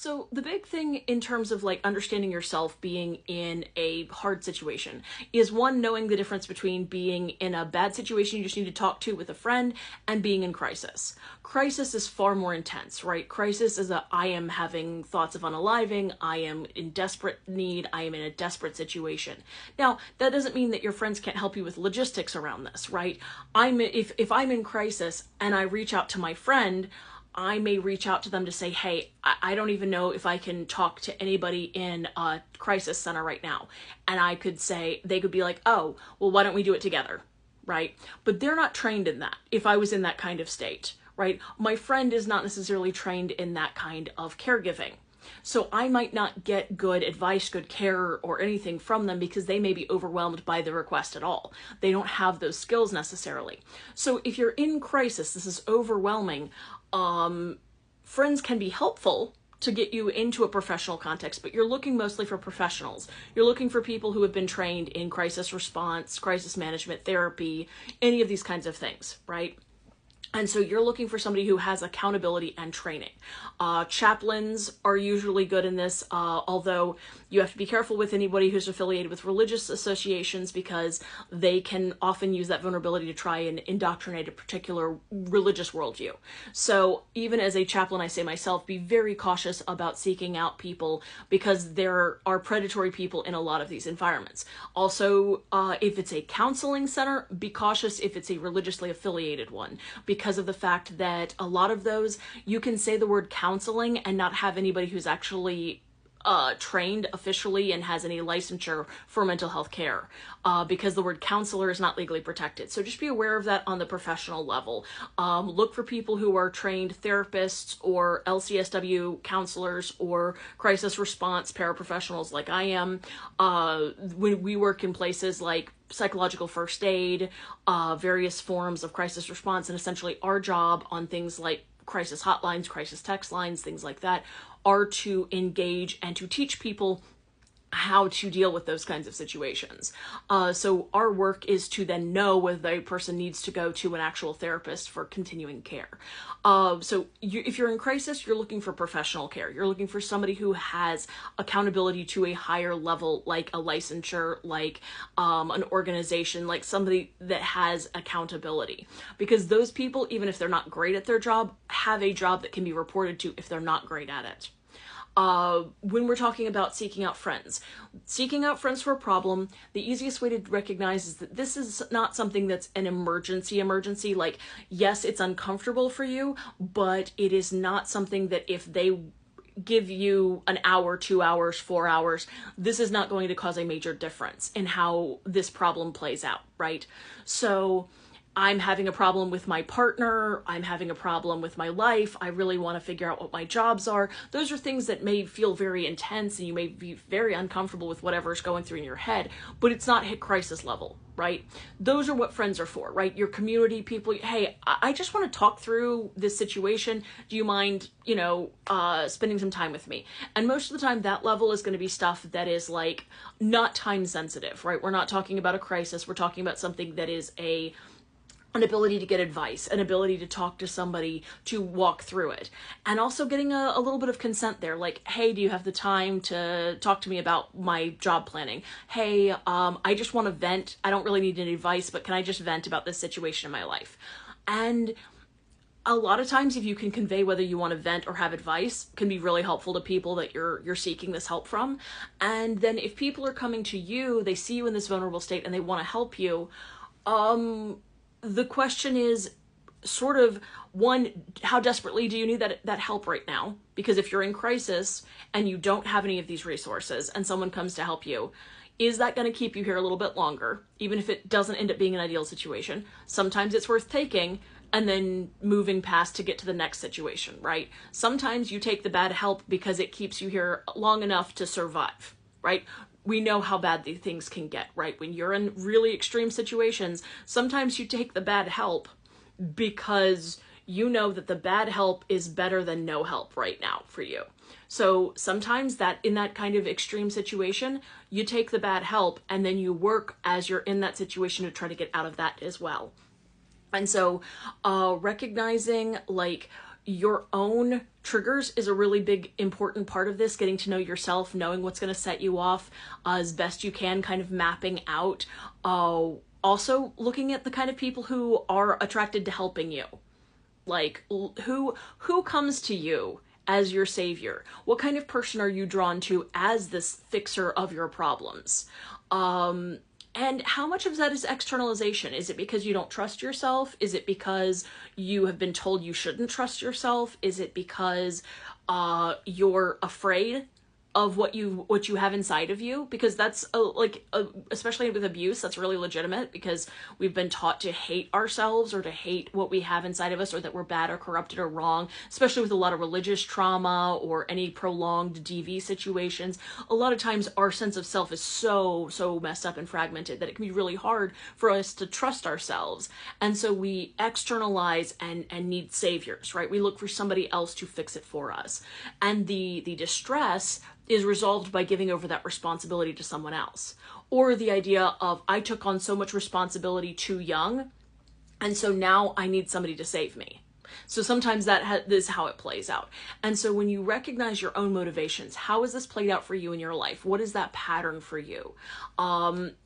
So the big thing in terms of like understanding yourself being in a hard situation is one, knowing the difference between being in a bad situation you just need to talk to with a friend and being in crisis. Crisis is far more intense, right? Crisis is I am having thoughts of unaliving, I am in desperate need, I am in a desperate situation. Now, that doesn't mean that your friends can't help you with logistics around this, right? If I'm in crisis and I reach out to my friend, I may reach out to them to say, hey, I don't even know if I can talk to anybody in a crisis center right now. And I could say, they could be like, oh, well, why don't we do it together, right? But they're not trained in that if I was in that kind of state, right? My friend is not necessarily trained in that kind of caregiving. So I might not get good advice, good care, or anything from them because they may be overwhelmed by the request at all. They don't have those skills necessarily. So if you're in crisis, this is overwhelming, friends can be helpful to get you into a professional context, but you're looking mostly for professionals. You're looking for people who have been trained in crisis response, crisis management, therapy, any of these kinds of things, right? And so you're looking for somebody who has accountability and training. Chaplains are usually good in this, although you have to be careful with anybody who's affiliated with religious associations because they can often use that vulnerability to try and indoctrinate a particular religious worldview. So even as a chaplain, I say myself, be very cautious about seeking out people because there are predatory people in a lot of these environments. Also, if it's a counseling center, be cautious if it's a religiously affiliated one, because of the fact that a lot of those, you can say the word counseling and not have anybody who's actually trained officially and has any licensure for mental health care, because the word counselor is not legally protected. So just be aware of that on the professional level. Look for people who are trained therapists or LCSW counselors or crisis response paraprofessionals like I am. When we work in places like psychological first aid, various forms of crisis response, and essentially our job on things like crisis hotlines, crisis text lines, things like that, are to engage and to teach people how to deal with those kinds of situations. So our work is to then know whether a person needs to go to an actual therapist for continuing care. If you're in crisis, you're looking for professional care. You're looking for somebody who has accountability to a higher level, like a licensure, like an organization, like somebody that has accountability. Because those people, even if they're not great at their job, have a job that can be reported to if they're not great at it. When we're talking about seeking out friends for a problem, the easiest way to recognize is that this is not something that's an emergency. Like, yes, it's uncomfortable for you, but it is not something that if they give you an hour, 2 hours, 4 hours, this is not going to cause a major difference in how this problem plays out, right? So I'm having a problem with my partner, I'm having a problem with my life, I really want to figure out what my jobs are. Those are things that may feel very intense and you may be very uncomfortable with whatever's going through in your head, but it's not hit crisis level, right? Those are what friends are for, right? Your community people, hey, I just want to talk through this situation. Do you mind, spending some time with me? And most of the time that level is going to be stuff that is like not time sensitive, right? We're not talking about a crisis. We're talking about something that is an ability to get advice, an ability to talk to somebody, to walk through it. And also getting a little bit of consent there, like, hey, do you have the time to talk to me about my job planning? Hey, I just want to vent. I don't really need any advice, but can I just vent about this situation in my life? And a lot of times, if you can convey whether you want to vent or have advice, can be really helpful to people that you're seeking this help from. And then if people are coming to you, they see you in this vulnerable state and they want to help you, the question is sort of, one, how desperately do you need that help right now? Because if you're in crisis and you don't have any of these resources and someone comes to help you, is that going to keep you here a little bit longer, even if it doesn't end up being an ideal situation? Sometimes it's worth taking and then moving past to get to the next situation, right? Sometimes you take the bad help because it keeps you here long enough to survive, right? We know how bad these things can get, right? When you're in really extreme situations, sometimes you take the bad help because you know that the bad help is better than no help right now for you. So sometimes that in that kind of extreme situation, you take the bad help and then you work as you're in that situation to try to get out of that as well. And so recognizing, like, your own triggers is a really big, important part of this, getting to know yourself, knowing what's going to set you off as best you can, kind of mapping out. Also looking at the kind of people who are attracted to helping you. Like, who comes to you as your savior? What kind of person are you drawn to as this fixer of your problems? And how much of that is externalization? Is it because you don't trust yourself? Is it because you have been told you shouldn't trust yourself? Is it because you're afraid of what you have inside of you? Because that's especially with abuse, that's really legitimate, because we've been taught to hate ourselves or to hate what we have inside of us, or that we're bad or corrupted or wrong, especially with a lot of religious trauma or any prolonged DV situations. A lot of times our sense of self is so messed up and fragmented that it can be really hard for us to trust ourselves. And so we externalize and need saviors, right? We look for somebody else to fix it for us. And the distress is resolved by giving over that responsibility to someone else. Or the idea of, I took on so much responsibility too young, and so now I need somebody to save me. So sometimes this is how it plays out. And so when you recognize your own motivations, how has this played out for you in your life? What is that pattern for you?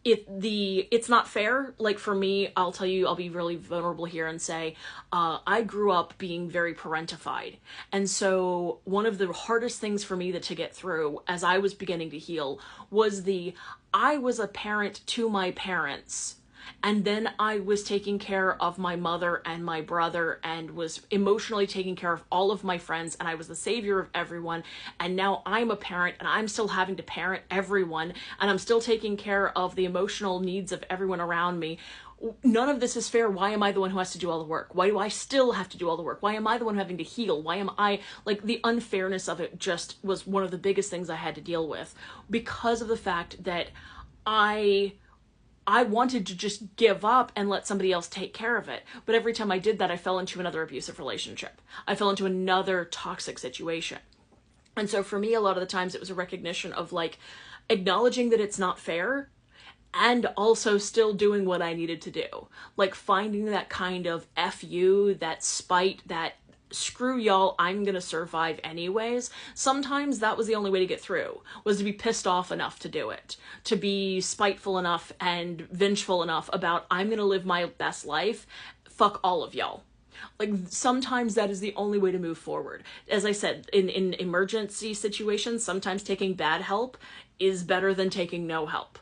It's not fair. Like for me, I'll tell you, I'll be really vulnerable here and say, I grew up being very parentified. And so one of the hardest things for me to get through as I was beginning to heal was I was a parent to my parents. And then I was taking care of my mother and my brother and was emotionally taking care of all of my friends, and I was the savior of everyone. And now I'm a parent and I'm still having to parent everyone, and I'm still taking care of the emotional needs of everyone around me. None of this is fair. Why am I the one who has to do all the work? Why do I still have to do all the work? Why am I the one having to heal? Why am I, the unfairness of it just was one of the biggest things I had to deal with, because of the fact that I wanted to just give up and let somebody else take care of it. But every time I did that, I fell into another abusive relationship. I fell into another toxic situation. And so for me, a lot of the times it was a recognition of acknowledging that it's not fair, and also still doing what I needed to do. Finding that kind of F you, that spite, that screw y'all, I'm gonna survive anyways. Sometimes that was the only way to get through, was to be pissed off enough to do it, to be spiteful enough and vengeful enough about, I'm gonna live my best life, fuck all of y'all. Sometimes that is the only way to move forward. As I said, in emergency situations, sometimes taking bad help is better than taking no help,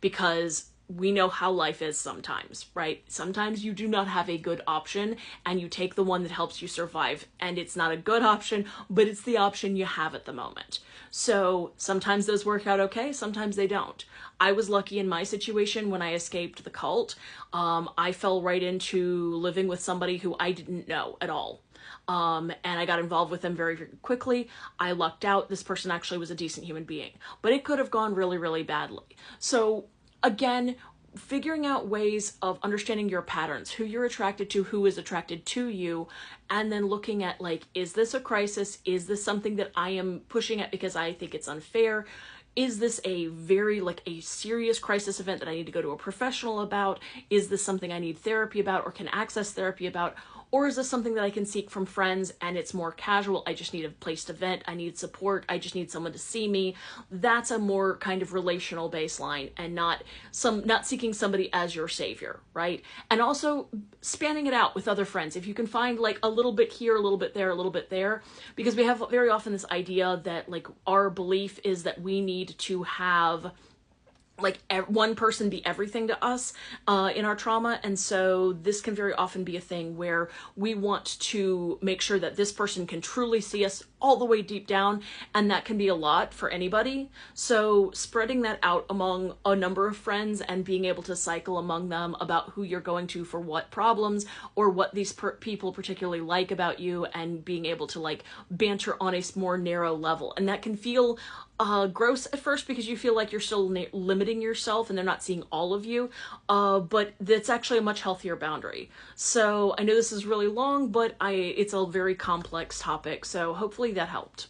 because we know how life is sometimes, right? Sometimes you do not have a good option and you take the one that helps you survive, and it's not a good option, but it's the option you have at the moment. So sometimes those work out okay, sometimes they don't. I was lucky in my situation when I escaped the cult. I fell right into living with somebody who I didn't know at all. And I got involved with them very, very quickly. I lucked out. This person actually was a decent human being, but it could have gone really, really badly. So again, figuring out ways of understanding your patterns, who you're attracted to, who is attracted to you, and then looking at is this a crisis? Is this something that I am pushing at because I think it's unfair? Is this a very a serious crisis event that I need to go to a professional about? Is this something I need therapy about or can access therapy about? Or is this something that I can seek from friends and it's more casual? I just need a place to vent. I need support. I just need someone to see me. That's a more kind of relational baseline, and not seeking somebody as your savior, right? And also spanning it out with other friends. If you can find a little bit here, a little bit there, a little bit there, because we have very often this idea that our belief is that we need to have one person be everything to us in our trauma. And so this can very often be a thing where we want to make sure that this person can truly see us all the way deep down, and that can be a lot for anybody. So spreading that out among a number of friends and being able to cycle among them about who you're going to for what problems, or what these people particularly like about you, and being able to banter on a more narrow level. And that can feel gross at first because you feel like you're still limiting yourself and they're not seeing all of you, but that's actually a much healthier boundary. So I know this is really long, but it's a very complex topic, so hopefully that helped.